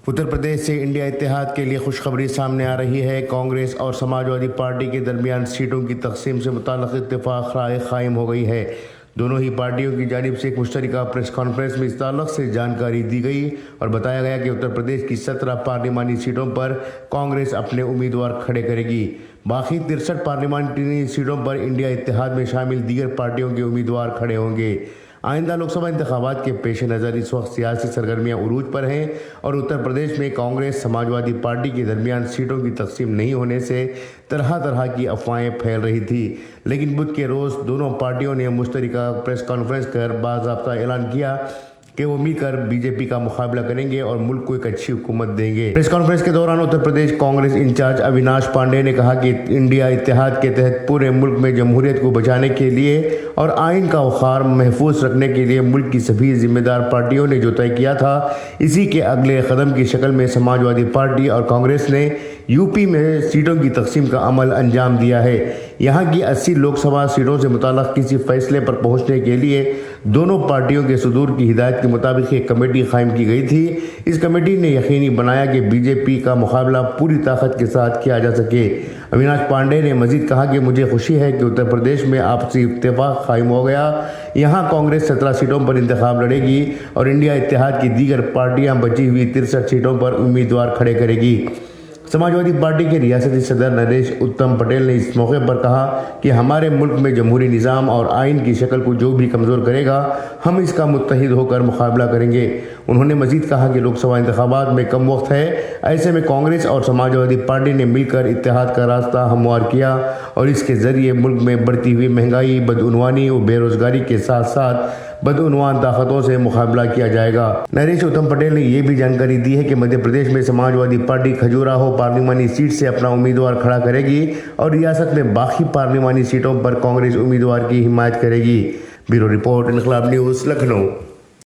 اتر پردیش سے انڈیا اتحاد کے لیے خوشخبری سامنے آ رہی ہے۔ کانگریس اور سماجوادی پارٹی کے درمیان سیٹوں کی تقسیم سے متعلق اتفاق رائے قائم ہو گئی ہے۔ دونوں ہی پارٹیوں کی جانب سے ایک مشترکہ پریس کانفرنس میں اس تعلق سے جانکاری دی گئی اور بتایا گیا کہ اتر پردیش کی 17 پارلیمانی سیٹوں پر کانگریس اپنے امیدوار کھڑے کرے گی۔ باقی 63 پارلیمانی سیٹوں پر انڈیا اتحاد میں شامل دیگر پارٹیوں کے امیدوار کھڑے ہوں گے۔ آئندہ لوک سبھا انتخابات کے پیش نظر اس وقت سیاسی سرگرمیاں عروج پر ہیں اور اتر پردیش میں کانگریس سماجوادی پارٹی کے درمیان سیٹوں کی تقسیم نہیں ہونے سے طرح کی افواہیں پھیل رہی تھی، لیکن بدھ کے روز دونوں پارٹیوں نے مشترکہ پریس کانفرنس کر باضابطہ اعلان کیا کہ وہ مل کر بی جے پی کا مقابلہ کریں گے اور ملک کو ایک اچھی حکومت دیں گے۔ پریس کانفرنس کے دوران اتر پردیش کانگریس انچارج اویناش پانڈے نے کہا کہ انڈیا اتحاد کے تحت پورے ملک میں جمہوریت کو بچانے کے لیے اور آئین کا وقار محفوظ رکھنے کے لیے ملک کی سبھی ذمہ دار پارٹیوں نے جو طے کیا تھا، اسی کے اگلے قدم کی شکل میں سماجوادی پارٹی اور کانگریس نے یو پی میں سیٹوں کی تقسیم کا عمل انجام دیا ہے۔ یہاں کی 80 لوک سبھا سیٹوں سے متعلق کسی فیصلے پر پہنچنے کے لیے دونوں پارٹیوں کے صدور کی ہدایت کے مطابق ایک کمیٹی قائم کی گئی تھی۔ اس کمیٹی نے یقینی بنایا کہ بی جے پی کا مقابلہ پوری طاقت کے ساتھ کیا جا سکے۔ اویناش پانڈے نے مزید کہا کہ مجھے خوشی ہے کہ اتر پردیش میں آپسی اتفاق قائم ہو گیا۔ یہاں کانگریس 17 سیٹوں پر انتخاب لڑے گی اور انڈیا اتحاد کی دیگر پارٹیاں بچی ہوئی 63 سیٹوں پر امیدوار کھڑے کرے گی۔ سماجوادی پارٹی کے ریاستی صدر نریش اتم پٹیل نے اس موقع پر کہا کہ ہمارے ملک میں جمہوری نظام اور آئین کی شکل کو جو بھی کمزور کرے گا، ہم اس کا متحد ہو کر مقابلہ کریں گے۔ انہوں نے مزید کہا کہ لوک سبھا انتخابات میں کم وقت ہے، ایسے میں کانگریس اور سماجوادی پارٹی نے مل کر اتحاد کا راستہ ہموار کیا اور اس کے ذریعے ملک میں بڑھتی ہوئی مہنگائی، بدعنوانی اور بے روزگاری کے ساتھ ساتھ بدعنوان طاقتوں سے مقابلہ کیا جائے گا۔ نریش اتم پٹیل نے یہ بھی جانکاری دی ہے کہ مدھیہ پردیش میں سماجوادی پارٹی کھجوراہو پارلیمانی سیٹ سے اپنا امیدوار کھڑا کرے گی اور ریاست میں باقی پارلیمانی سیٹوں پر کانگریس امیدوار کی حمایت کرے گی۔ بیورو رپورٹ، انقلاب نیوز، لکھنؤ۔